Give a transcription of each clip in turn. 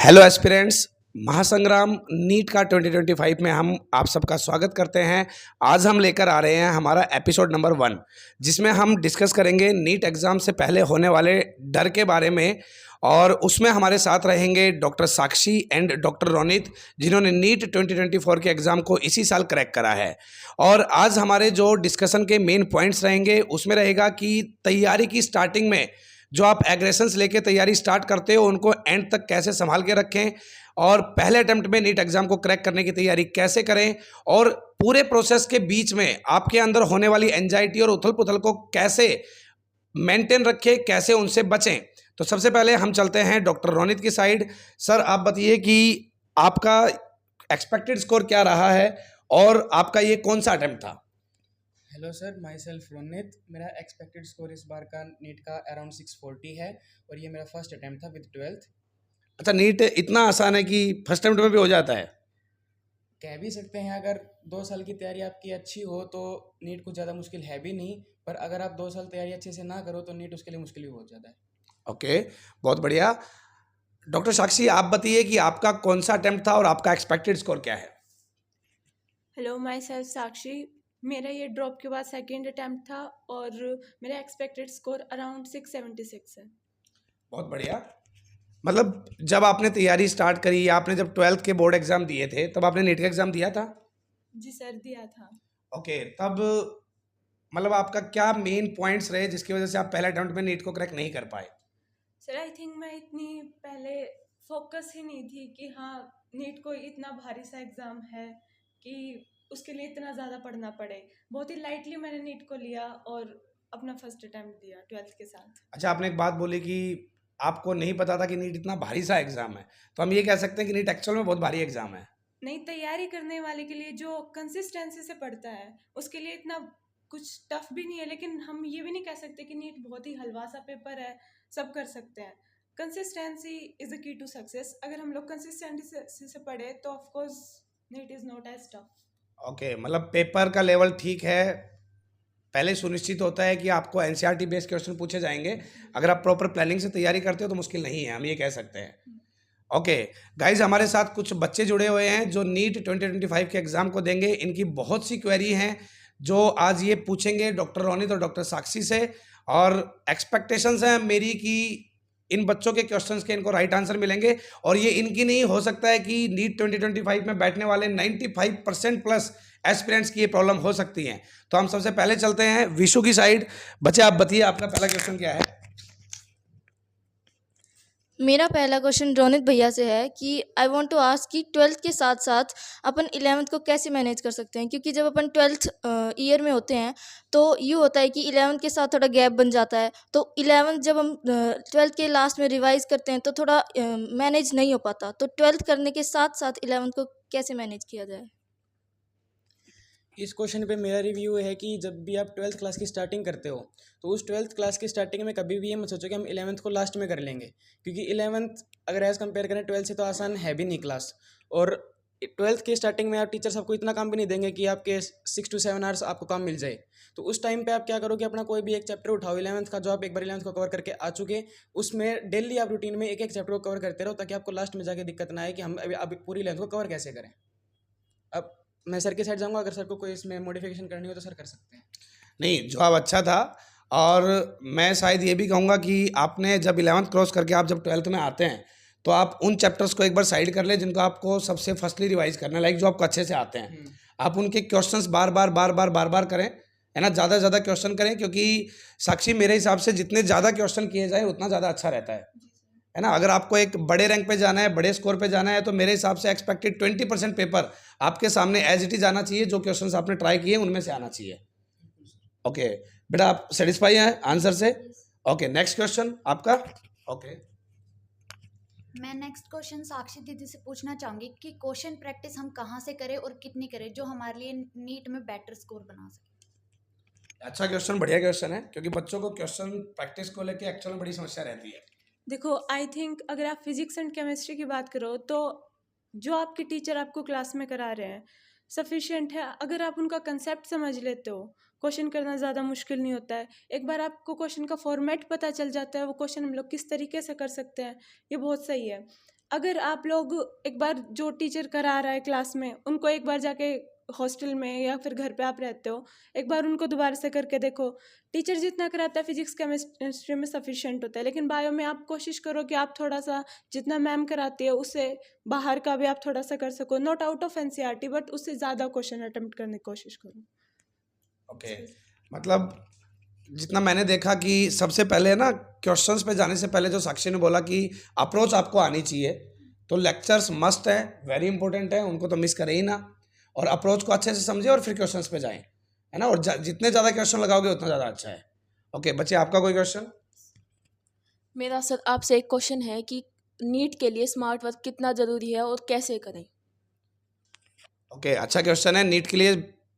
Hello aspirants, महासंग्राम NEET का 2025 में हम आप सबका स्वागत करते हैं। आज हम लेकर आ रहे हैं हमारा एपिसोड नंबर 1, जिसमें हम डिस्कस करेंगे नीट एग्ज़ाम से पहले होने वाले डर के बारे में। और उसमें हमारे साथ रहेंगे doctor Sakshi and doctor Ronit, जिन्होंने नीट 2024 के एग्ज़ाम को इसी साल क्रैक करा है। और आज हमारे जो डिस्कशन के मेन पॉइंट्स रहेंगे उसमें रहेगा कि तैयारी की स्टार्टिंग में जो आप एग्रेशंस लेके तैयारी स्टार्ट करते हो उनको एंड तक कैसे संभाल के रखें, और पहले अटेम्प्ट में नीट एग्ज़ाम को क्रैक करने की तैयारी कैसे करें, और पूरे प्रोसेस के बीच में आपके अंदर होने वाली एंजाइटी और उथल पुथल को कैसे मेंटेन रखें, कैसे उनसे बचें। तो सबसे पहले हम चलते हैं डॉक्टर रोनित की साइड। सर, आप बताइए कि आपका एक्सपेक्टेड स्कोर क्या रहा है और आपका ये कौन सा अटेम्प्ट था? Hello sir, my self Ronit. मेरा एक्सपेक्टेड स्कोर इस बार का नीट का अराउंड 640 है और ये मेरा फर्स्ट अटैम्प्ट था विद 12th। अच्छा, नीट इतना आसान है कि फर्स्ट अटेम्प्ट में भी हो जाता है? कह भी सकते हैं, अगर 2 साल की तैयारी आपकी अच्छी हो तो नीट कुछ ज़्यादा मुश्किल है भी नहीं, पर अगर आप 2 साल तैयारी अच्छे से ना करो तो नीट उसके लिए मुश्किल ही बहुत ज़्यादा है। ओके, बहुत बढ़िया। डॉक्टर साक्षी, आप बताइए कि आपका कौन सा अटेम्प्ट था और आपका एक्सपेक्टेड स्कोर क्या है? हेलो, माई सेल्फ साक्षी। मेरा ये ड्रॉप के बाद सेकेंड अटैम्प्ट था और मेरा एक्सपेक्टेड स्कोर अराउंड 676 है। बहुत बढ़िया। मतलब जब आपने तैयारी स्टार्ट करी, आपने जब 12th के बोर्ड एग्जाम दिए थे तब आपने नीट का एग्जाम दिया था? जी सर, दिया था। ओके, तब मतलब आपका क्या मेन पॉइंट्स रहे जिसकी वजह से आप पहले अटेम्प्ट में नीट को क्रैक नहीं कर पाए? सर, आई थिंक मैं इतनी पहले फोकस ही नहीं थी कि हाँ, नीट को इतना भारी सा एग्ज़ाम है कि उसके लिए इतना ज़्यादा पढ़ना पड़े। बहुत ही लाइटली मैंने नीट को लिया और अपना फर्स्ट अटैम्प्ट दिया 12th के साथ। अच्छा, आपने एक बात बोली कि आपको नहीं पता था कि नीट इतना भारी सा एग्जाम है, तो हम ये कह सकते हैं कि नीट एक्चुअल में बहुत भारी एग्जाम है? नहीं, तैयारी करने वाले के लिए जो कंसिस्टेंसी से पढ़ता है उसके लिए इतना कुछ टफ भी नहीं है, लेकिन हम ये भी नहीं कह सकते कि नीट बहुत ही हलवा सा पेपर है, सब कर सकते हैं। Consistency is the key to success. अगर हम लोग कंसिस्टेंसी से पढ़े तो of course NEET is not as tough. Okay, मतलब पेपर का लेवल ठीक है, पहले सुनिश्चित होता है कि आपको एनसीईआरटी बेस्ड क्वेश्चन पूछे जाएंगे। अगर आप प्रॉपर प्लानिंग से तैयारी करते हो तो मुश्किल नहीं है, हम ये कह सकते हैं। ओके गाइज, हमारे साथ कुछ बच्चे जुड़े हुए हैं जो नीट 2025 के एग्जाम को देंगे। इनकी बहुत सी क्वेरी हैं जो आज ये पूछेंगे डॉक्टर रोनित और डॉक्टर साक्षी से, और एक्सपेक्टेशंस हैं मेरी कि इन बच्चों के क्वेश्चंस के इनको राइट आंसर मिलेंगे। और ये इनकी नहीं, हो सकता है कि नीट 2025 में बैठने वाले 95% प्लस एस्पिरेंट्स की ये प्रॉब्लम हो सकती है। तो हम सबसे पहले चलते हैं विशु की साइड। बच्चे, आप बताइए आपका पहला क्वेश्चन क्या है? मेरा पहला क्वेश्चन रोनित भैया से है कि आई वांट टू आस्क कि 12th के साथ साथ अपन 11th को कैसे मैनेज कर सकते हैं, क्योंकि जब अपन 12th ईयर में होते हैं तो ये होता है कि 11th के साथ थोड़ा गैप बन जाता है, तो 11th जब हम 12th के लास्ट में रिवाइज करते हैं तो थोड़ा मैनेज नहीं हो पाता। तो 12th करने के साथ साथ 11th को कैसे मैनेज किया जाए? इस क्वेश्चन पे मेरा रिव्यू है कि जब भी आप 12th क्लास की स्टार्टिंग करते हो तो उस 12th क्लास की स्टार्टिंग में कभी भी ये मत सोचो कि हम 11th को लास्ट में कर लेंगे, क्योंकि 11th अगर एज़ कंपेयर करें 12th से तो आसान है भी नहीं क्लास। और 12th के स्टार्टिंग में आप टीचर्स आपको इतना काम भी नहीं देंगे कि आपके 6 to 7 आवर्स आपको काम मिल जाए। तो उस टाइम पे आप क्या करोगे, अपना कोई भी एक चैप्टर उठाओ 11th का, जो आप एक बार 11th को कवर करके आ चुके, उसमें डेली आप रूटीन में एक एक चैप्टर को कवर करते रहो, ताकि आपको लास्ट में जाके दिक्कत ना आए कि हम अभी पूरी 11th को कवर कैसे करें। अब मैं सर के साइड जाऊंगा, अगर सर को कोई इसमें मॉडिफिकेशन करनी हो तो सर कर सकते हैं। नहीं, जवाब अच्छा था। और मैं शायद ये भी कहूँगा कि आपने जब 11th क्रॉस करके आप जब 12th में आते हैं तो आप उन चैप्टर्स को एक बार साइड कर ले जिनको आपको सबसे फर्स्टली रिवाइज करना है, लाइक जो आपको अच्छे से आते हैं। आप उनके क्वेश्चंस बार बार करें, है ना, ज़्यादा से ज़्यादा क्वेश्चन करें, क्योंकि साक्षी मेरे हिसाब से जितने ज़्यादा क्वेश्चन किए जाए उतना ज़्यादा अच्छा रहता है ना। अगर आपको एक बड़े रैंक पे जाना है, बड़े स्कोर पे जाना है, तो मेरे हिसाब से एक्सपेक्टेड 20% पेपर आपके सामने एज इट इज आना चाहिए, जो क्वेश्चंस आपने ट्राई किए उनमें से आना चाहिए। ओके बेटा, आप सेटिस्फाई हैं आंसर से? ओके, नेक्स्ट क्वेश्चन आपका। ओके, मैं नेक्स्ट क्वेश्चन साक्षी दीदी से पूछना चाहूँगी कि क्वेश्चन प्रैक्टिस हम कहाँ से करें और कितनी करें जो हमारे लिए नीट में बेटर स्कोर बना सके। अच्छा क्वेश्चन, बढ़िया क्वेश्चन है, क्योंकि बच्चों को क्वेश्चन प्रैक्टिस को लेके एक्चुअल में बड़ी समस्या रहती है। देखो, आई थिंक अगर आप फिजिक्स एंड केमिस्ट्री की बात करो तो जो आपके टीचर आपको क्लास में करा रहे हैं सफिशिएंट है। अगर आप उनका कंसेप्ट समझ लेते हो, क्वेश्चन करना ज़्यादा मुश्किल नहीं होता है। एक बार आपको क्वेश्चन का फॉर्मेट पता चल जाता है, वो क्वेश्चन हम लोग किस तरीके से कर सकते हैं, ये बहुत सही है। अगर आप लोग एक बार जो टीचर करा रहा है क्लास में, उनको एक बार जाके हॉस्टल में या फिर घर पे आप रहते हो, एक बार उनको दोबारा से करके देखो। टीचर जितना कराता है फिजिक्स केमिस्ट्री में सफिशिएंट होता है, लेकिन बायो में आप कोशिश करो कि आप थोड़ा सा जितना मैम कराती है उससे बाहर का भी आप थोड़ा सा कर सको, not out of NCERT but उससे ज़्यादा क्वेश्चन अटेम्प्ट करने की कोशिश करो। ओके, मतलब जितना मैंने देखा कि सबसे पहले ना क्वेश्चंस पे जाने से पहले जो साक्षी ने बोला कि अप्रोच आपको आनी चाहिए, तो लेक्चर्स मस्ट है, वेरी इंपॉर्टेंट है, उनको तो मिस करें ही ना, और अप्रोच को अच्छे से समझे और फिर क्वेश्चंस पे जाएं, है ना, और जितने ज़्यादा क्वेश्चन लगाओगे उतना ज़्यादा अच्छा है। ओके बच्चे, आपका कोई क्वेश्चन? मेरा सर आपसे एक क्वेश्चन है कि नीट के लिए स्मार्ट वर्क कितना ज़रूरी है और कैसे करें? ओके, अच्छा क्वेश्चन है। नीट के लिए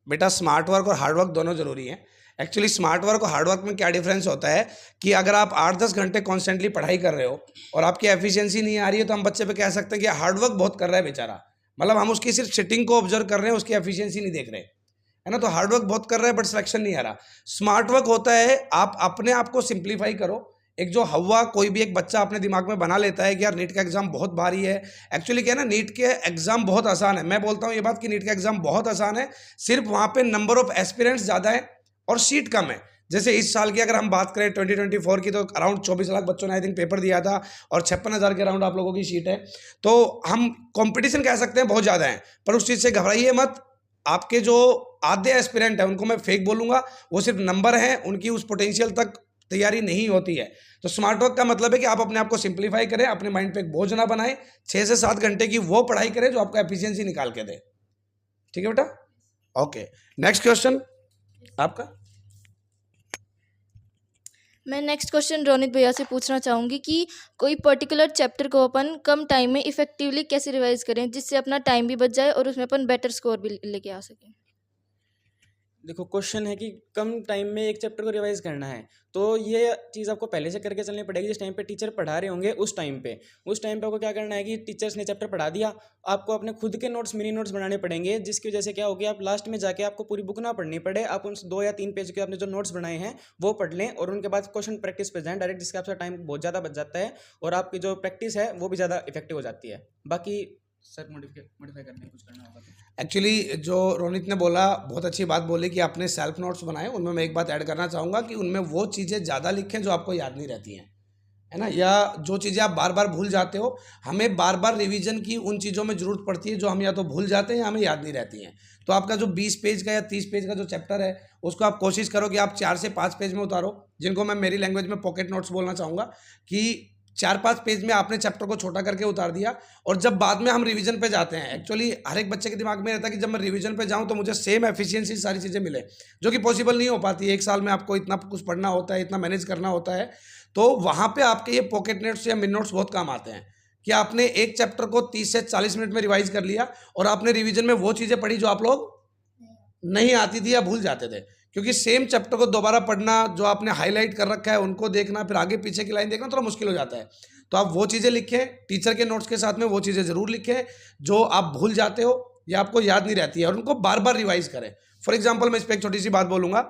बेटा स्मार्ट वर्क और हार्ड वर्क दोनों ज़रूरी हैं। एक्चुअली स्मार्ट वर्क और हार्ड वर्क में क्या डिफरेंस होता है कि अगर आप 8-10 घंटे कॉन्स्टेंटली पढ़ाई कर रहे हो और आपकी एफिशिएंसी नहीं आ रही है, तो हम बच्चे पे कह सकते हैं कि हार्ड वर्क बहुत कर रहा है बेचारा, मतलब हम उसकी सिर्फ सिटिंग को ऑब्जर्व कर रहे हैं, उसकी एफिशिएंसी नहीं देख रहे, है ना। तो हार्ड वर्क बहुत कर रहा है बट सिलेक्शन नहीं आ रहा। स्मार्ट वर्क होता है आप अपने आप को सिंप्लीफाई करो। एक जो हवा कोई भी एक बच्चा अपने दिमाग में बना लेता है कि यार नीट का एग्जाम बहुत भारी है। एक्चुअली क्या है ना, नीट के एग्जाम बहुत आसान है। मैं बोलता हूँ ये बात कि नीट का एग्जाम बहुत आसान है, सिर्फ वहाँ पे नंबर ऑफ एस्पिरेंट्स ज़्यादा है और सीट कम है। जैसे इस साल की अगर हम बात करें 2024 की, तो अराउंड 24 लाख बच्चों ने आई थिंक पेपर दिया था और 56,000 के अराउंड आप लोगों की सीट है। तो हम कंपटीशन कह सकते हैं बहुत ज़्यादा है, पर उस चीज़ से घबराइए मत। आपके जो आधे एस्पिरेंट है उनको मैं फेक बोलूँगा, वो सिर्फ नंबर हैं, उनकी उस पोटेंशियल तक तैयारी नहीं होती है। तो स्मार्ट वर्क का मतलब है कि आप अपने आप को सिंप्लीफाई करें, अपने माइंड पे एक बोझ ना बनाएं, 6 से 7 घंटे की वो पढ़ाई करें जो आपको एफिशिएंसी निकाल के दे। ठीक है बेटा? ओके, नेक्स्ट क्वेश्चन आपका। मैं नेक्स्ट क्वेश्चन रोनित भैया से पूछना चाहूँगी कि कोई पर्टिकुलर चैप्टर को अपन कम टाइम में इफेक्टिवली कैसे रिवाइज करें जिससे अपना टाइम भी बच जाए और उसमें अपन बेटर स्कोर भी लेके आ सकें। देखो, क्वेश्चन है कि कम टाइम में एक चैप्टर को रिवाइज करना है, तो ये चीज़ आपको पहले से करके चलनी पड़ेगी। जिस टाइम पे टीचर पढ़ा रहे होंगे उस टाइम पे आपको क्या करना है कि टीचर्स ने चैप्टर पढ़ा दिया, आपको अपने खुद के नोट्स, मिनी नोट्स बनाने पड़ेंगे, जिसकी वजह से क्या होगी, आप लास्ट में जाके आपको पूरी बुक ना पढ़नी पड़े, आप उन 2 या 3 पेज के आपने जो नोट्स बनाए हैं वो पढ़ लें और उनके बाद क्वेश्चन प्रैक्टिस पे जाएँ डायरेक्ट, जिसका आपका टाइम बहुत ज़्यादा बच जाता है और आपकी जो प्रैक्टिस है वो भी ज़्यादा इफेक्टिव हो जाती है। बाकी सर मॉडिफाई करने कुछ करना होगा तो। एक्चुअली जो रोनित ने बोला, बहुत अच्छी बात बोली कि आपने सेल्फ नोट्स बनाए, उनमें मैं एक बात ऐड करना चाहूँगा कि उनमें वो चीज़ें ज़्यादा लिखें जो आपको याद नहीं रहती हैं, है ना, या जो चीज़ें आप बार बार भूल जाते हो। हमें बार बार रिवीजन की उन चीज़ों में ज़रूरत पड़ती है जो हम या तो भूल जाते हैं या हमें याद नहीं रहती हैं। तो आपका जो 20 पेज का या 30 पेज का जो चैप्टर है उसको आप कोशिश करो कि आप 4 से 5 पेज में उतारो, जिनको मैं मेरी लैंग्वेज में पॉकेट नोट्स बोलना चाहूँगा कि 4-5 पेज में आपने चैप्टर को छोटा करके उतार दिया। और जब बाद में हम रिवीजन पे जाते हैं, एक्चुअली हर एक बच्चे के दिमाग में रहता है कि जब मैं रिवीजन पे जाऊं तो मुझे सेम एफिशिएंसी सारी चीज़ें मिले, जो कि पॉसिबल नहीं हो पाती है। एक साल में आपको इतना कुछ पढ़ना होता है, इतना मैनेज करना होता है, तो वहाँ पे आपके ये पॉकेट नोट्स या मिन नोट्स बहुत काम आते हैं कि आपने एक चैप्टर को 30 से 40 मिनट में रिवाइज कर लिया और आपने रिविजन में वो चीज़ें पढ़ी जो आप लोग नहीं आती थी या भूल जाते थे। क्योंकि सेम चैप्टर को दोबारा पढ़ना, जो आपने हाईलाइट कर रखा है उनको देखना, फिर आगे पीछे की लाइन देखना थोड़ा मुश्किल हो जाता है। तो आप वो चीज़ें लिखें, टीचर के नोट्स के साथ में वो चीज़ें ज़रूर लिखें जो आप भूल जाते हो या आपको याद नहीं रहती है, और उनको बार बार रिवाइज करें। फॉर एग्जाम्पल मैं इस पर एक छोटी सी बात बोलूँगा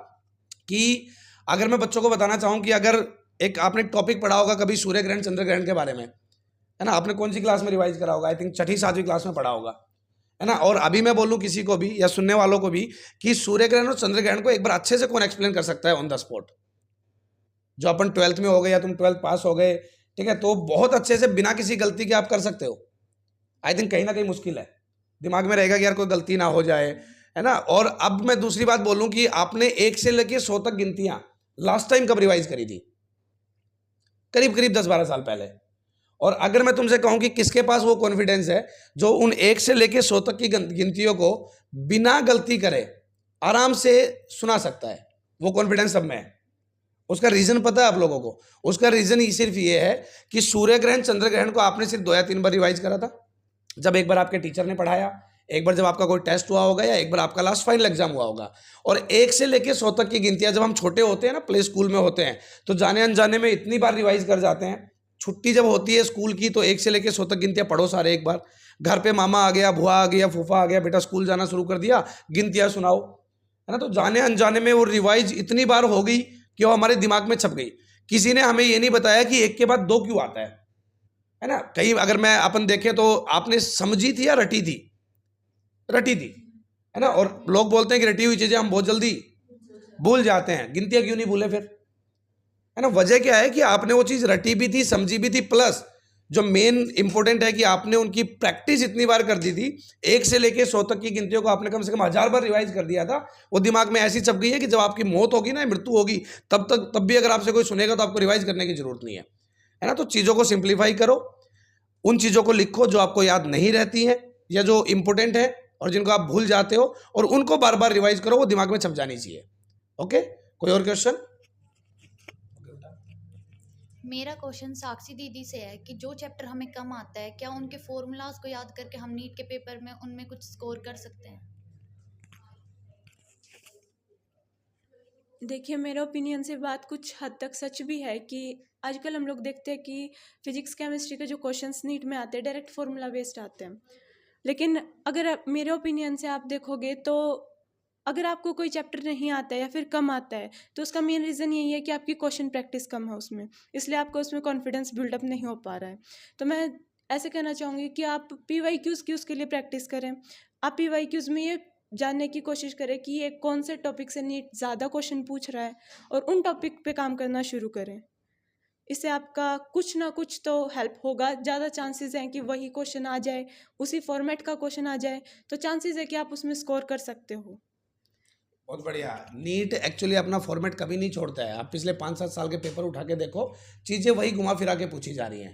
कि अगर मैं बच्चों को बताना चाहूँ कि अगर एक आपने टॉपिक पढ़ा होगा कभी सूर्य ग्रहण चंद्र ग्रहण के बारे में, है ना, आपने कौन सी क्लास में रिवाइज करा होगा, आई थिंक 6ठी-7वीं क्लास में पढ़ा होगा, है ना। और अभी मैं बोलूँ किसी को भी या सुनने वालों को भी कि सूर्य ग्रहण और चंद्र ग्रहण को एक बार अच्छे से कौन एक्सप्लेन कर सकता है ऑन द स्पॉट, जो अपन 12th में हो गए या तुम 12th पास हो गए, ठीक है, तो बहुत अच्छे से बिना किसी गलती के आप कर सकते हो। आई थिंक कहीं ना कहीं मुश्किल है, दिमाग में रहेगा कि यार कोई गलती ना हो जाए, है ना। और अब मैं दूसरी बात बोलूँ कि आपने 1 से लेकर 100 तक गिनतियाँ लास्ट टाइम कब रिवाइज करी थी? करीब 10-12 साल पहले। और अगर मैं तुमसे कहूं कि किसके पास वो कॉन्फिडेंस है जो उन 1 से लेकर 100 तक की गिनतियों को बिना गलती करे आराम से सुना सकता है, वो कॉन्फिडेंस सब में है। उसका रीजन पता है आप लोगों को? उसका रीजन ही सिर्फ ये है कि सूर्य ग्रहण चंद्र ग्रहण को आपने सिर्फ 2 या 3 बार रिवाइज करा था, जब एक बार आपके टीचर ने पढ़ाया, एक बार जब आपका कोई टेस्ट हुआ होगा, या एक बार आपका लास्ट फाइनल एग्जाम हुआ होगा। और 1 से लेकर 100 तक की गिनतियां जब हम छोटे होते हैं ना, प्ले स्कूल में होते हैं, तो जाने अनजाने में इतनी बार रिवाइज कर जाते हैं। छुट्टी जब होती है स्कूल की तो 1 से लेकर 100 तक गिनतियां पढ़ो सारे एक बार। घर पे मामा आ गया, बुआ आ गया, फूफा आ गया, बेटा स्कूल जाना शुरू कर दिया, गिनतियां सुनाओ, है ना। तो जाने अनजाने में वो रिवाइज इतनी बार हो गई कि वो हमारे दिमाग में छप गई। किसी ने हमें ये नहीं बताया कि 1 के बाद 2 क्यों आता है, है ना। कई अगर मैं अपन देखें तो आपने समझी थी या रटी थी? रटी थी, है ना। और लोग बोलते हैं कि रटी हुई चीज़ें हम बहुत जल्दी भूल जाते हैं, गिनतियाँ क्यों नहीं भूले फिर, है ना। वजह क्या है कि आपने वो चीज़ रटी भी थी, समझी भी थी, प्लस जो मेन इंपॉर्टेंट है कि आपने उनकी प्रैक्टिस इतनी बार कर दी थी, 1 से लेके 100 तक की गिनतियों को आपने कम से कम 1000 बार रिवाइज कर दिया था। वो दिमाग में ऐसी छप गई है कि जब आपकी मौत होगी ना, मृत्यु होगी, तब भी अगर आपसे कोई सुनेगा तो आपको रिवाइज करने की जरूरत नहीं है ना। तो चीज़ों को सिंप्लीफाई करो, उन चीज़ों को लिखो जो आपको याद नहीं रहती हैं या जो इंपॉर्टेंट है और जिनको आप भूल जाते हो, और उनको बार बार रिवाइज करो, वो दिमाग में छप जानी चाहिए। ओके, कोई और क्वेश्चन? मेरा क्वेश्चन साक्षी दीदी से है कि जो चैप्टर हमें कम आता है, क्या उनके फॉर्मूलाज को याद करके हम नीट के पेपर में उनमें कुछ स्कोर कर सकते हैं? देखिए, मेरे ओपिनियन से बात कुछ हद तक सच भी है कि आजकल हम लोग देखते हैं कि फिजिक्स केमिस्ट्री के जो क्वेश्चंस नीट में आते हैं डायरेक्ट फार्मूला बेस्ड आते हैं। लेकिन अगर मेरे ओपिनियन से आप देखोगे तो अगर आपको कोई चैप्टर नहीं आता है या फिर कम आता है तो उसका मेन रीज़न यही है कि आपकी क्वेश्चन प्रैक्टिस कम है उसमें, इसलिए आपको उसमें कॉन्फिडेंस बिल्डअप नहीं हो पा रहा है। तो मैं ऐसे कहना चाहूँगी कि आप PYQs की उसके लिए प्रैक्टिस करें। आप PYQs में ये जानने की कोशिश करें कि ये कौन से टॉपिक से नीट ज़्यादा क्वेश्चन पूछ रहा है और उन टॉपिक पे काम करना शुरू करें। इससे आपका कुछ ना कुछ तो हेल्प होगा। ज़्यादा चांसेस हैं कि वही क्वेश्चन आ जाए, उसी फॉर्मेट का क्वेश्चन आ जाए, तो चांसेस है कि आप उसमें स्कोर कर सकते हो। बहुत बढ़िया। नीट एक्चुअली अपना फॉर्मेट कभी नहीं छोड़ता है। आप पिछले 5-7 साल के पेपर उठा के देखो, चीज़ें वही घुमा फिरा के पूछी जा रही हैं,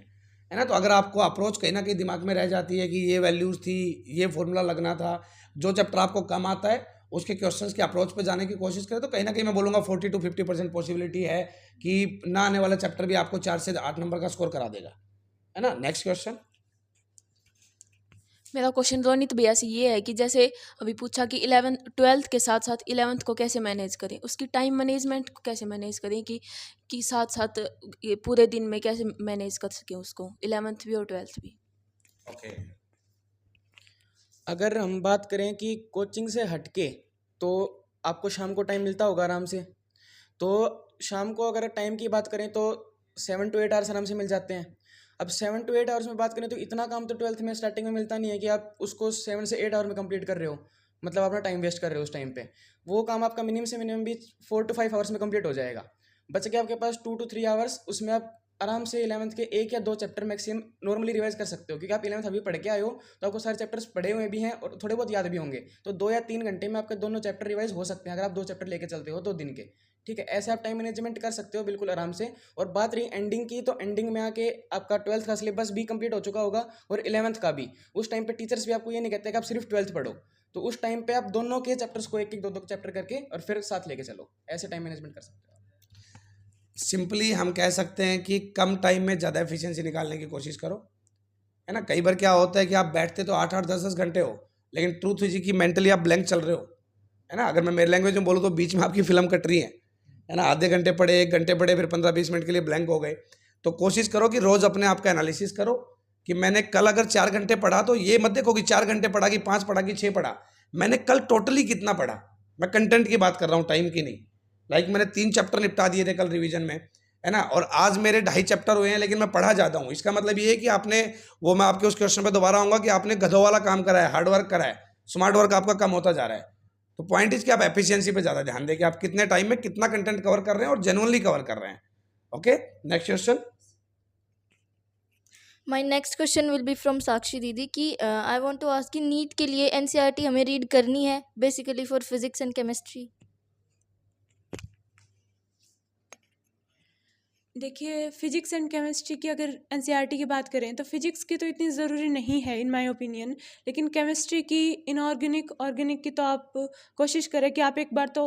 है ना। तो अगर आपको अप्रोच कहीं ना कहीं दिमाग में रह जाती है कि ये वैल्यूज़ थी, ये फॉर्मूला लगना था, जो चैप्टर आपको कम आता है उसके क्वेश्चंस के अप्रोच पे जाने की कोशिश करें, तो कहीं ना कहीं मैं बोलूँगा 40 to 50% पॉसिबिलिटी है कि ना आने वाला चैप्टर भी आपको 4 से 8 नंबर का स्कोर करा देगा, है ना। Next question. मेरा क्वेश्चन रोनित भैया से ये है कि जैसे अभी पूछा कि 12th के साथ साथ 11th को कैसे मैनेज करें, उसकी टाइम मैनेजमेंट को कैसे मैनेज करें कि साथ साथ ये पूरे दिन में कैसे मैनेज कर सकें उसको, 11th भी और 12th भी। ओके, अगर हम बात करें कि कोचिंग से हटके, तो आपको शाम को टाइम मिलता होगा आराम से। तो शाम को अगर टाइम की बात करें तो 7 to 8 आवर्स आराम से मिल जाते हैं। अब 7 to 8 आवर्स में बात करें तो इतना काम तो 12th में स्टार्टिंग में मिलता नहीं है कि आप उसको 7 से 8 आवर में कंप्लीट कर रहे हो, मतलब अपना टाइम वेस्ट कर रहे हो उस टाइम पे। वो काम आपका मिनिमम से मिनिमम भी 4 to 5 आवर्स में कंप्लीट हो जाएगा। बच के आपके पास 2 to 3 आवर्स, उसमें आप आराम से 11th के 1 या 2 चैप्टर मैक्सिमम नॉर्मली रिवाइज कर सकते हो, क्योंकि आप 11th अभी पढ़ के आए हो तो आपको सारे चैप्टर्स पढ़े हुए भी हैं और थोड़े बहुत याद भी होंगे। तो 2 या 3 घंटे में आपके दोनों चैप्टर रिवाइज हो सकते हैं अगर आप 2 चैप्टर लेके चलते हो 2 दिन के। ठीक है, ऐसे आप टाइम मैनेजमेंट कर सकते हो बिल्कुल आराम से। और बात रही एंडिंग की, तो एंडिंग में आके आपका 12th का सिलेबस भी कंप्लीट हो चुका होगा और 11th का भी। उस टाइम पे टीचर्स भी आपको ये नहीं कहते कि आप सिर्फ 12th पढ़ो, तो उस टाइम पे आप दोनों के चैप्टर्स को 1-1 2-2 चैप्टर करके और फिर साथ लेके चलो, ऐसे टाइम मैनेजमेंट कर सकते हो। सिंपली हम कह सकते हैं कि कम टाइम में ज़्यादा एफिशिएंसी निकालने की कोशिश करो, है ना। कई बार क्या होता है कि आप बैठते तो 8-8 10-10 घंटे हो, लेकिन ट्रूथ इज कि मेंटली आप ब्लैंक चल रहे हो, है ना। अगर मैं मेरे लैंग्वेज में बोलूँ तो बीच में आपकी फिल्म कट रही है ना। आधे घंटे पढ़े, 1 घंटे पढ़े, फिर 15-20 मिनट के लिए ब्लैंक हो गए। तो कोशिश करो कि रोज़ अपने आप का एनालिसिस करो कि मैंने कल अगर 4 घंटे पढ़ा, तो ये मत देखो कि 4 घंटे पढ़ा कि 5 पढ़ा कि 6 पढ़ा, मैंने कल टोटली कितना पढ़ा। मैं कंटेंट की बात कर रहा हूँ, टाइम की नहीं। लाइक मैंने 3 चैप्टर निपटा दिए थे कल रिवीजन में, है ना, और आज मेरे 2.5 चैप्टर हुए हैं, लेकिन मैं पढ़ा जाता हूँ। इसका मतलब ये है कि आपने वो, मैं आपके उस क्वेश्चन पे दोबारा आऊँगा कि आपने गधों वाला काम करा है, हार्ड वर्क करा है, स्मार्ट वर्क आपका कम होता जा रहा है। तो पॉइंट इज कि आप एफिशिएंसी पे ज़्यादा ध्यान दें कि आप कितने टाइम में कितना कंटेंट कवर कर रहे हैं और जेन्युइनली कवर कर रहे हैं। Okay, next question. My next question will be from Sakshi दीदी कि आई वॉन्ट टू आस्क कि नीट के लिए NCERT हमें रीड करनी है basically for physics and chemistry. देखिए, फिजिक्स एंड केमिस्ट्री की अगर NCERT की बात करें तो फिजिक्स की तो इतनी ज़रूरी नहीं है इन माय ओपिनियन, लेकिन केमिस्ट्री की, इनऑर्गेनिक, ऑर्गेनिक की तो आप कोशिश करें कि आप एक बार तो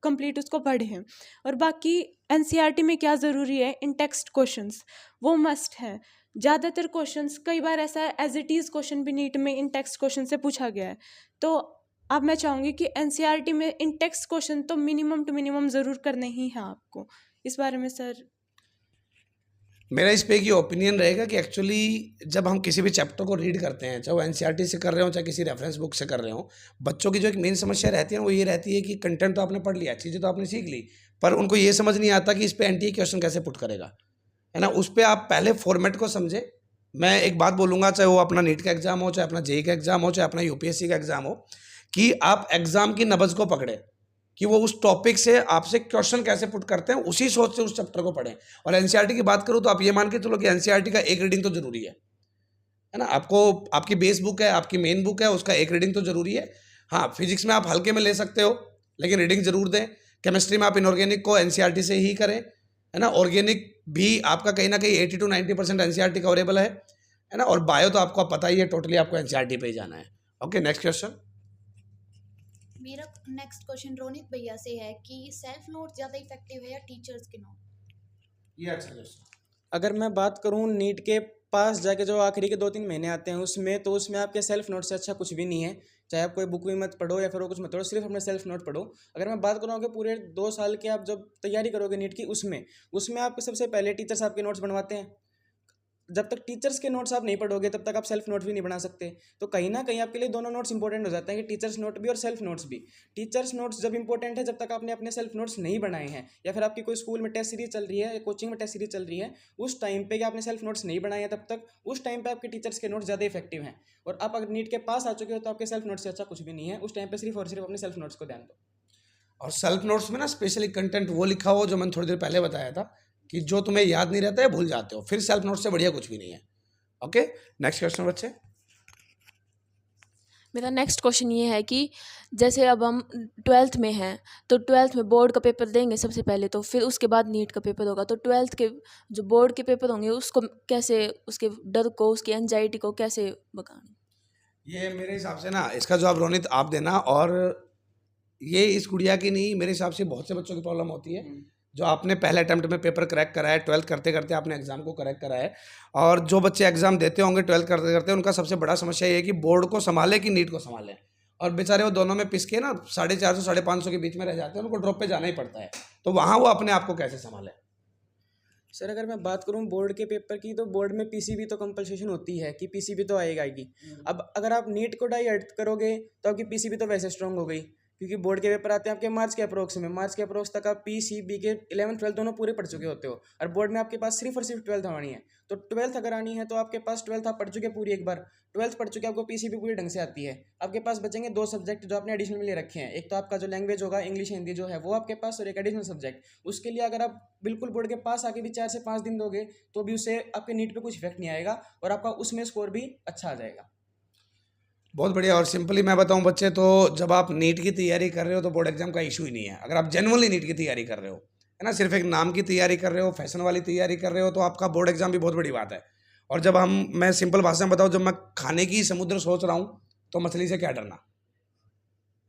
कंप्लीट उसको पढ़ें। और बाकी NCERT में क्या ज़रूरी है, इन टेक्स्ट क्वेश्चंस वो मस्ट हैं। ज़्यादातर क्वेश्चंस, कई बार ऐसा एज इट इज़ क्वेश्चन भी नीट में इन टेक्स्ट क्वेश्चन से पूछा गया है। तो अब मैं चाहूँगी कि NCERT में इन टेक्स्ट क्वेश्चन तो मिनिमम टू मिनिमम ज़रूर करने ही हैं आपको। इस बारे में सर मेरा इस पे एक ओपिनियन रहेगा कि एक्चुअली जब हम किसी भी चैप्टर को रीड करते हैं, चाहे वो NCERT से कर रहे हो चाहे किसी रेफरेंस बुक से कर रहे हो, बच्चों की जो एक मेन समस्या रहती है वो ये रहती है कि कंटेंट तो आपने पढ़ लिया, चीज़ें तो आपने सीख ली, पर उनको ये समझ नहीं आता कि इस पे NTA क्वेश्चन कैसे पुट करेगा, है ना। उस पर आप पहले फॉर्मेट को समझे, मैं एक बात बोलूँगा, चाहे वो अपना नीट का एग्ज़ाम हो, चाहे अपना जेईई का एग्ज़ाम हो, चाहे अपना यूपीएससी का एग्ज़ाम हो, कि आप एग्ज़ाम की नब्ज़ को पकड़ें कि वो उस टॉपिक से आपसे क्वेश्चन कैसे पुट करते हैं, उसी सोच से उस चैप्टर को पढ़ें। और एनसीईआरटी की बात करूँ तो आप ये मान के चलो कि एनसीईआरटी का एक रीडिंग तो ज़रूरी है ना? आपको आपकी बेस बुक है, आपकी मेन बुक है, उसका एक रीडिंग तो ज़रूरी है। हाँ, फिजिक्स में आप हल्के में ले सकते हो, लेकिन रीडिंग ज़रूर दें। केमिस्ट्री में आप इनऑर्गेनिक को एनसीईआरटी से ही करें, है ना? ऑर्गेनिक भी आपका कहीं ना कहीं 80 to 90% एनसीईआरटी कवरेबल है ना? और बायो तो आपको पता ही है, टोटली आपको एनसीईआरटी पे ही जाना है। Okay, next question. मेरा नेक्स्ट क्वेश्चन रोनित भैया से है कि सेल्फ नोट ज़्यादा इफेक्टिव है या टीचर्स के नोट? ये अच्छा क्वेश्चन। अगर मैं बात करूँ नीट के पास जाके जो आखिरी के 2-3 महीने आते हैं उसमें, तो उसमें आपके सेल्फ नोट से अच्छा कुछ भी नहीं है। चाहे आप कोई बुक भी मत पढ़ो या फिर वो कुछ मत पढ़ो, सिर्फ अपने सेल्फ नोट पढ़ो। अगर मैं बात करूँ कि पूरे 2 साल के आप जब तैयारी करोगे नीट की, उसमें आपको सबसे पहले टीचर्स आपके नोट्स बनवाते हैं। जब तक टीचर्स के नोट्स आप नहीं पढ़ोगे तब तक आप सेल्फ नोट भी नहीं बना सकते। तो कहीं ना कहीं आपके लिए दोनों नोट्स इंपॉर्टेंट हो जाते हैं, कि टीचर्स नोट भी और सेल्फ नोट्स भी। टीचर्स नोट्स जब इंपॉर्टेंट है जब तक आपने अपने सेल्फ नोट्स नहीं बनाए हैं, या फिर आपकी कोई स्कूल में टेस्ट सीरीज चल रही है या कोचिंग में टेस्ट सीरीज चल रही है, उस टाइम पे आपने सेल्फ नोट्स नहीं बनाए हैं तब तक, उस टाइम पे आपके टीचर्स के नोट्स ज़्यादा इफेक्टिव हैं। और आप अगर नीट के पास आ चुके हो तो आपके सेल्फ नोट्स से अच्छा कुछ भी नहीं है। उस टाइम पे सिर्फ और सिर्फ अपने सेल्फ नोट्स को ध्यान दो। और सेल्फ नोट्स में ना स्पेशली कंटेंट वो लिखा हो जो मैंने थोड़ी देर पहले बताया था, कि जो तुम्हें याद नहीं रहता है भूल जाते हो, फिर सेल्फ नोट से बढ़िया कुछ भी नहीं है। ओके, नेक्स्ट क्वेश्चन बच्चे। मेरा नेक्स्ट क्वेश्चन ये है कि जैसे अब हम 12th में हैं, तो 12th में बोर्ड का पेपर देंगे सबसे पहले, तो फिर उसके बाद नीट का पेपर होगा। तो 12th के जो बोर्ड के पेपर होंगे उसको कैसे, उसके डर को, उसकी एंजाइटी को कैसे भगाना? ये मेरे हिसाब से ना इसका जवाब रोनित आप देना। और ये इस गुड़िया की नहीं, मेरे हिसाब से बहुत से बच्चों की प्रॉब्लम होती है, जो आपने पहले अटेम्प्ट में पेपर क्रैक करा है, 12th करते करते आपने एग्जाम को क्रैक करा है। और जो बच्चे एग्जाम देते होंगे 12th करते करते, उनका सबसे बड़ा समस्या ये है कि बोर्ड को संभाले कि नीट को संभाले। और बेचारे वो दोनों में पिस के ना 450 550 के बीच में रह जाते हैं, उनको ड्रॉप पे जाना ही पड़ता है। तो वहाँ वो अपने आप को कैसे संभाले? सर अगर मैं बात करूं बोर्ड के पेपर की, तो बोर्ड में पीसीबी तो कंपलसेशन होती है कि पीसीबी तो आएगा ही। अब अगर आप नीट को डाइवर्ट करोगे तो आपकी पीसीबी तो वैसे स्ट्रांग हो गई, क्योंकि बोर्ड के पेपर आते हैं आपके मार्च के अप्रोक्स में। मार्च के अप्रोक्स तक आप पीसीबी के 11th 12th दोनों पूरे पढ़ चुके होते हो, और बोर्ड में आपके पास सिर्फ और सिर्फ 12th आनी है। तो 12th अगर आनी है तो आपके पास 12th आप पढ़ चुके पूरी, एक बार 12th पढ़ चुके आपको पीसीबी पूरी ढंग से आती है। आपके पास बचेंगे 2 सब्जेक्ट जो आपने एडिशनल में ले रखे हैं। एक तो आपका जो लैंग्वेज होगा इंग्लिश हिंदी जो है वो आपके पास, और एक एडिशनल सब्जेक्ट। उसके लिए अगर आप बिल्कुल बोर्ड के पास आके भी 4 से 5 दिन दोगे तो भी उससे आपके नीट पे कुछ इफेक्ट नहीं आएगा, और आपका उसमें स्कोर भी अच्छा आ जाएगा। बहुत बढ़िया। और सिंपली मैं बताऊं बच्चे, तो जब आप नीट की तैयारी कर रहे हो तो बोर्ड एग्जाम का इशू ही नहीं है। अगर आप जेन्युइनली नीट की तैयारी कर रहे हो, है ना, सिर्फ एक नाम की तैयारी कर रहे हो, फैशन वाली तैयारी कर रहे हो, तो आपका बोर्ड एग्जाम भी बहुत बड़ी बात है। और जब मैं सिंपल भाषा में बताऊं, जब मैं खाने की समुद्र सोच रहा हूं तो मछली से क्या डरना,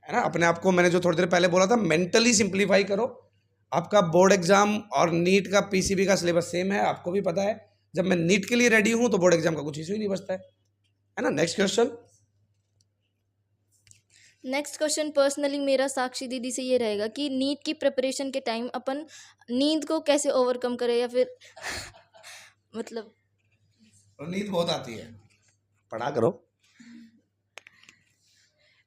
है ना। अपने आप को मैंने जो थोड़ी देर पहले बोला था, मेंटली सिंप्लीफाई करो। आपका बोर्ड एग्जाम और नीट का पीसीबी का सिलेबस सेम है, आपको भी पता है। जब मैं नीट के लिए रेडी हूं तो बोर्ड एग्जाम का कुछ इशू ही नहीं बचता है ना। Next question. Next question personally मेरा साक्षी दीदी से ये रहेगा कि नीट की प्रिपरेशन के टाइम अपन नींद को कैसे ओवरकम करें, या फिर मतलब नींद बहुत आती है, पढ़ा करो।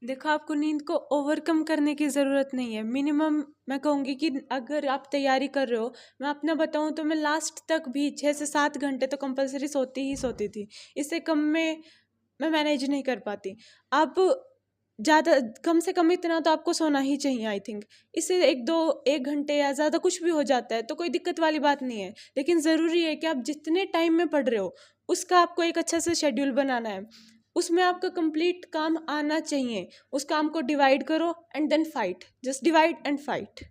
देखो, आपको नींद को ओवरकम करने की ज़रूरत नहीं है। मिनिमम मैं कहूँगी कि अगर आप तैयारी कर रहे हो, मैं अपना बताऊँ तो मैं लास्ट तक भी 6 से 7 घंटे तो कंपलसरी सोती थी। इससे कम में मैं मैनेज नहीं कर पाती। आप ज़्यादा, कम से कम इतना तो आपको सोना ही चाहिए आई थिंक। इससे 1 घंटे या ज़्यादा कुछ भी हो जाता है तो कोई दिक्कत वाली बात नहीं है, लेकिन ज़रूरी है कि आप जितने टाइम में पढ़ रहे हो उसका आपको एक अच्छा से शेड्यूल बनाना है। उसमें आपका कंप्लीट काम आना चाहिए। उस काम को डिवाइड करो and then fight, just divide and fight.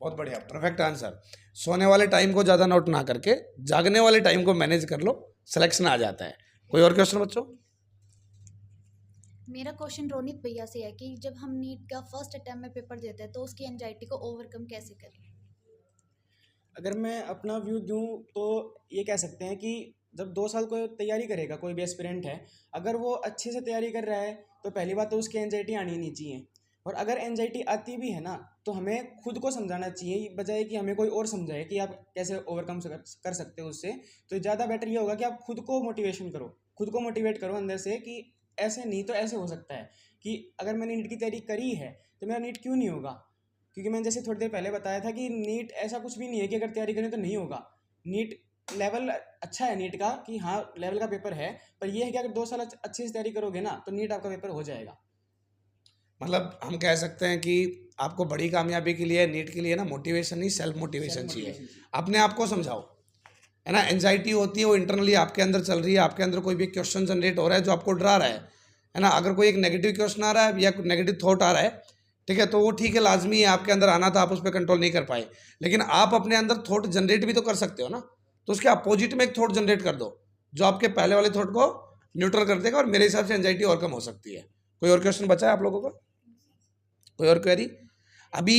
बहुत बढ़िया, परफेक्ट आंसर। सोने वाले टाइम को ज़्यादा नोट ना करके जागने वाले टाइम को मैनेज कर लो, सिलेक्शन आ जाता है। कोई और क्वेश्चन बच्चों? मेरा क्वेश्चन रोनित भैया से है कि जब हम नीट का फर्स्ट अटेम्प्ट में पेपर देते हैं तो उसकी एंजाइटी को ओवरकम कैसे करें? अगर मैं अपना व्यू दूं तो ये कह सकते हैं कि जब 2 साल कोई तैयारी करेगा, कोई भी एस्पिरेंट है, अगर वो अच्छे से तैयारी कर रहा है तो पहली बात तो उसकी एंजाइटी आनी नहीं चाहिए। और अगर एंजाइटी आती भी है ना, तो हमें खुद को समझाना चाहिए, बजाय कि हमें कोई और समझाए कि आप कैसे ओवरकम कर सकते हो उससे। तो ज़्यादा बेटर ये होगा कि आप खुद को मोटिवेशन करो, खुद को मोटिवेट करो अंदर से कि ऐसे नहीं तो ऐसे हो सकता है, कि अगर मैंने नीट की तैयारी करी है तो मेरा नीट क्यों नहीं होगा। क्योंकि मैंने जैसे थोड़ी देर पहले बताया था कि नीट ऐसा कुछ भी नहीं है कि अगर तैयारी करें तो नहीं होगा। नीट लेवल अच्छा है नीट का कि हाँ लेवल का पेपर है, पर ये है कि अगर 2 साल अच्छी से तैयारी करोगे ना तो नीट आपका पेपर हो जाएगा। मतलब हम कह सकते हैं कि आपको बड़ी कामयाबी के लिए, नीट के लिए ना मोटिवेशन नहीं, सेल्फ मोटिवेशन चाहिए। अपने आप को समझाओ, है ना। एंजाइटी होती है वो इंटरनली आपके अंदर चल रही है, आपके अंदर कोई भी क्वेश्चन जनरेट हो रहा है जो आपको डरा रहा है ना। अगर कोई एक नेगेटिव क्वेश्चन आ रहा है या नेगेटिव थॉट आ रहा है, ठीक है, तो वो ठीक है, लाजमी है, आपके अंदर आना था, आप उस पर कंट्रोल नहीं कर पाए, लेकिन आप अपने अंदर थॉट जनरेट भी तो कर सकते हो ना। तो उसके अपोजिट में एक थॉट जनरेट कर दो जो आपके पहले वाले थॉट को न्यूट्रल कर देगा, और मेरे हिसाब से एंजाइटी और कम हो सकती है। कोई और क्वेश्चन बचा है आप लोगों का? कोई और क्वेरी? अभी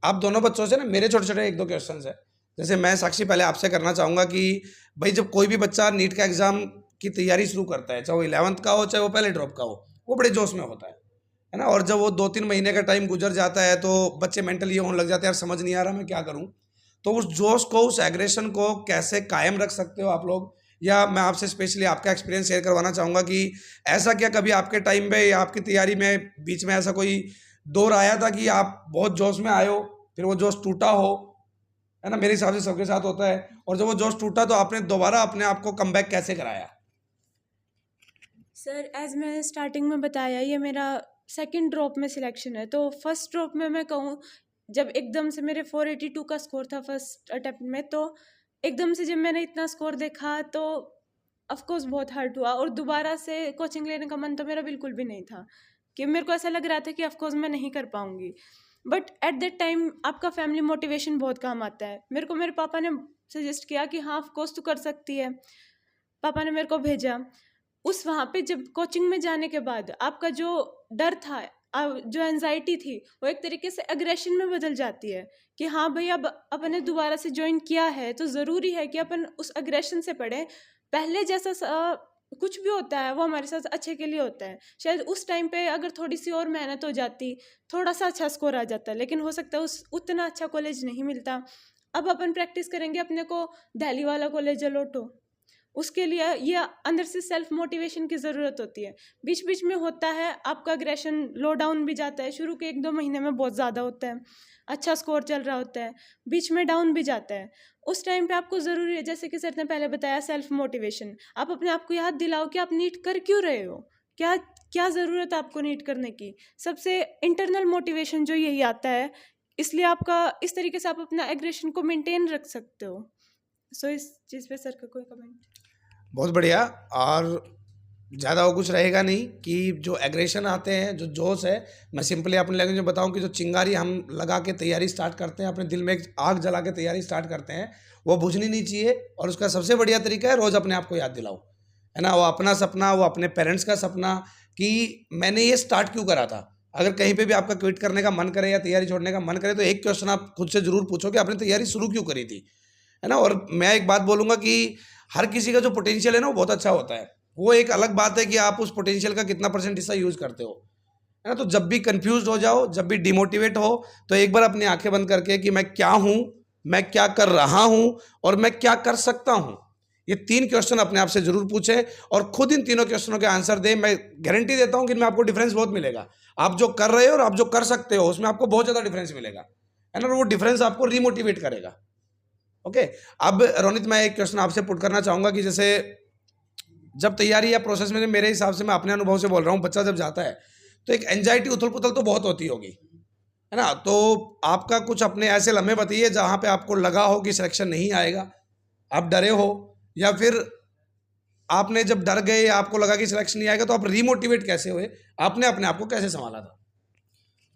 आप दोनों बच्चों से ना मेरे छोटे छोटे 1-2 क्वेश्चन है। जैसे मैं साक्षी पहले आपसे करना चाहूँगा कि भाई जब कोई भी बच्चा नीट का एग्ज़ाम की तैयारी शुरू करता है, चाहे वो 11th का हो चाहे वो पहले ड्रॉप का हो, वो बड़े जोश में होता है ना। और जब वो 2-3 महीने का टाइम गुजर जाता है तो बच्चे मेंटली ये होने लग जाते हैं, यार समझ नहीं आ रहा मैं क्या करूँ। तो उस जोश को, उस एग्रेशन को कैसे कायम रख सकते हो आप लोग? या मैं आपसे स्पेशली आपका एक्सपीरियंस शेयर करवाना चाहूँगा कि ऐसा क्या कभी आपके टाइम पे या आपकी तैयारी में बीच में ऐसा कोई दौर आया था कि आप बहुत जोश में आए हो, फिर वो जोश टूटा हो, है ना। मेरे हिसाब से सबके साथ होता है। और जब वो जोश टूटा तो आपने दोबारा अपने आप को कमबैक कैसे कराया? सर एज मैं स्टार्टिंग में बताया, ये मेरा सेकंड ड्रॉप में सिलेक्शन है। तो फर्स्ट ड्रॉप में मैं कहूँ, जब एकदम से मेरे 482 का स्कोर था फर्स्ट अटेम्प्ट में, तो एकदम से जब मैंने इतना स्कोर देखा तो ऑफकोर्स बहुत हर्ट हुआ, और दोबारा से कोचिंग लेने का मन तो मेरा बिल्कुल भी नहीं था, कि मेरे को ऐसा लग रहा था कि ऑफकोर्स मैं नहीं कर पाऊंगी। बट एट दैट टाइम आपका फैमिली मोटिवेशन बहुत काम आता है। मेरे को मेरे पापा ने सजेस्ट किया कि हाँ ऑफकोर्स तू कर सकती है। पापा ने मेरे को भेजा। उस वहाँ पे जब कोचिंग में जाने के बाद आपका जो डर था, जो एंजाइटी थी, वो एक तरीके से एग्रेशन में बदल जाती है कि हाँ भाई अब अपन ने दोबारा से ज्वाइन किया है तो ज़रूरी है कि अपन उस एग्रेशन से पढ़ें। पहले जैसा कुछ भी होता है वो हमारे साथ अच्छे के लिए होता है। शायद उस टाइम पे अगर थोड़ी सी और मेहनत हो जाती, थोड़ा सा अच्छा स्कोर आ जाता, लेकिन हो सकता है उस उतना अच्छा कॉलेज नहीं मिलता। अब अपन प्रैक्टिस करेंगे, अपने को दिल्ली वाला कॉलेज अलॉट हो, उसके लिए ये अंदर से सेल्फ मोटिवेशन की ज़रूरत होती है। बीच बीच में होता है आपका एग्रेशन लो डाउन भी जाता है, शुरू के 1-2 महीने में बहुत ज़्यादा होता है, अच्छा स्कोर चल रहा होता है, बीच में डाउन भी जाता है। उस टाइम पे आपको ज़रूरी है, जैसे कि सर ने पहले बताया, सेल्फ मोटिवेशन। आप अपने आप को याद दिलाओ कि आप नीट कर क्यों रहे हो, क्या क्या ज़रूरत है आपको नीट करने की। सबसे इंटरनल मोटिवेशन जो यही आता है, इसलिए आपका इस तरीके से आप अपना एग्रेशन को मेंटेन रख सकते हो। सो इस चीज़ पे सर का कोई कमेंट? बहुत बढ़िया। और ज़्यादा वो कुछ रहेगा नहीं कि जो एग्रेशन आते हैं, जो जोश है, मैं सिंपली अपने लैंग्वेज में बताऊं कि जो चिंगारी हम लगा के तैयारी स्टार्ट करते हैं, अपने दिल में एक आग जला के तैयारी स्टार्ट करते हैं, वो बुझनी नहीं चाहिए। और उसका सबसे बढ़िया तरीका है रोज़ अपने आप को याद दिलाओ, है ना। वो अपना सपना, वो अपने पेरेंट्स का सपना कि मैंने ये स्टार्ट क्यों करा था। अगर कहीं पे भी आपका क्विट करने का मन करे या तैयारी छोड़ने का मन करे तो एक क्वेश्चन आप खुद से ज़रूर पूछो कि आपने तैयारी शुरू क्यों करी थी, है ना। और मैं एक बात बोलूँगा कि हर किसी का जो पोटेंशियल है ना वो बहुत अच्छा होता है। वो एक अलग बात है कि आप उस पोटेंशियल का कितना % हिस्सा यूज़ करते हो, है ना। तो जब भी कंफ्यूज हो जाओ, जब भी डिमोटिवेट हो, तो एक बार अपनी आंखें बंद करके कि मैं क्या हूँ, मैं क्या कर रहा हूँ और मैं क्या कर सकता हूँ, ये 3 क्वेश्चन अपने आप से जरूर पूछें और खुद इन तीनों क्वेश्चनों के आंसर दें। मैं गारंटी देता हूँ कि इनमें आपको डिफरेंस बहुत मिलेगा। आप जो कर रहे हो और आप जो कर सकते हो उसमें आपको बहुत ज़्यादा डिफरेंस मिलेगा, है ना। वो डिफरेंस आपको रिमोटिवेट करेगा। ओके। अब रोनित, मैं एक क्वेश्चन आपसे पुट करना चाहूँगा कि जैसे जब तैयारी या प्रोसेस में, मेरे हिसाब से, मैं अपने अनुभव से बोल रहा हूँ, बच्चा जब जाता है तो एक एंजाइटी, उथल पुथल तो बहुत होती होगी, है ना। तो आपका कुछ अपने ऐसे लम्हे बताइए जहाँ पे आपको लगा हो कि सिलेक्शन नहीं आएगा, आप डरे हो, या फिर आपने जब डर गए या आपको लगा कि सिलेक्शन नहीं आएगा तो आप रिमोटिवेट कैसे हुए, आपने अपने आप को कैसे संभाला था?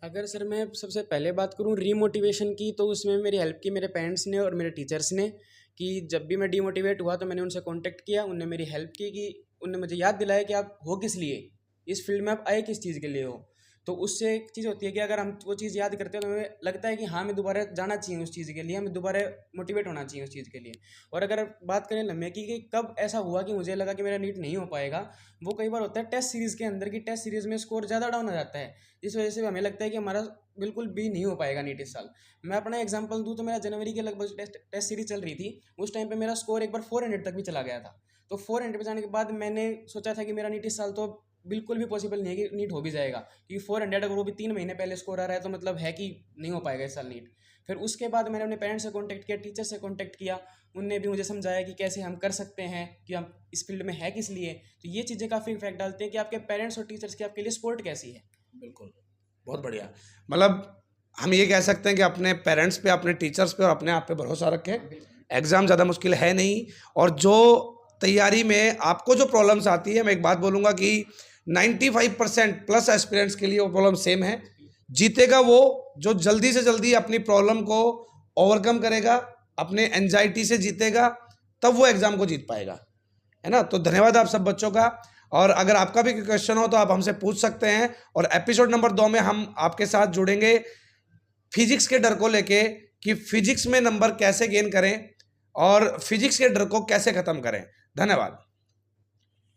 अगर सर मैं सबसे पहले बात करूँ रीमोटिवेशन की, तो उसमें मेरी हेल्प की मेरे पेरेंट्स ने और मेरे टीचर्स ने। कि जब भी मैं डीमोटिवेट हुआ तो मैंने उनसे कांटेक्ट किया, उनने मेरी हेल्प की, कि उनने मुझे याद दिलाया कि आप हो किस लिए, इस फील्ड में आप आए किस चीज़ के लिए हो। तो उससे एक चीज़ होती है कि अगर हम वो चीज़ याद करते हैं तो हमें लगता है कि हाँ मैं दोबारा जाना चाहिए उस चीज़ के लिए, हमें दोबारा मोटिवेट होना चाहिए उस चीज़ के लिए। और अगर बात करें लम्हे की कि कब ऐसा हुआ कि मुझे लगा कि मेरा नीट नहीं हो पाएगा, वो कई बार होता है टेस्ट सीरीज़ के अंदर की टेस्ट सीरीज़ में स्कोर ज़्यादा डाउन हो जाता है, इस वजह से हमें लगता है कि हमारा बिल्कुल भी नहीं हो पाएगा नीट इस साल। मैं अपना एग्जांपल दूं तो मेरा जनवरी के लगभग टेस्ट सीरीज चल रही थी, उस टाइम पे मेरा स्कोर एक बार 400 तक भी चला गया था। तो 400 पे जाने के बाद मैंने सोचा था कि मेरा नीट इस साल तो बिल्कुल भी पॉसिबल नहीं है कि नीट हो भी जाएगा, क्योंकि 400 अगर वो भी 3 महीने पहले स्कोर आ रहा है तो मतलब है कि नहीं हो पाएगा इस साल नीट। फिर उसके बाद मैंने अपने पेरेंट्स से कॉन्टैक्ट किया, टीचर से कॉन्टैक्ट किया, उनने भी मुझे समझाया कि कैसे हम कर सकते हैं, कि हम इस फील्ड में है किस लिए। तो ये चीज़ें काफ़ी इफेक्ट डालती हैं कि आपके पेरेंट्स और टीचर्स की आपके लिए सपोर्ट कैसी है। बिल्कुल, बहुत बढ़िया। मतलब हम ये कह सकते हैं कि अपने पेरेंट्स पे, अपने टीचर्स पे और अपने आप पे भरोसा रखें। एग्ज़ाम ज़्यादा मुश्किल है नहीं, और जो तैयारी में आपको जो प्रॉब्लम्स आती है, मैं एक बात बोलूँगा कि 95% प्लस एस्पिरेंट्स के लिए वो प्रॉब्लम सेम है। जीतेगा वो जो जल्दी से जल्दी अपनी प्रॉब्लम को ओवरकम करेगा, अपने एंजाइटी से जीतेगा, तब वो एग्ज़ाम को जीत पाएगा, है ना। तो धन्यवाद आप सब बच्चों का। और अगर आपका भी कोई क्वेश्चन हो तो आप हमसे पूछ सकते हैं। और एपिसोड नंबर 2 में हम आपके साथ जुड़ेंगे फिजिक्स के डर को लेके, कि फिजिक्स में नंबर कैसे गेन करें और फिजिक्स के डर को कैसे ख़त्म करें। धन्यवाद।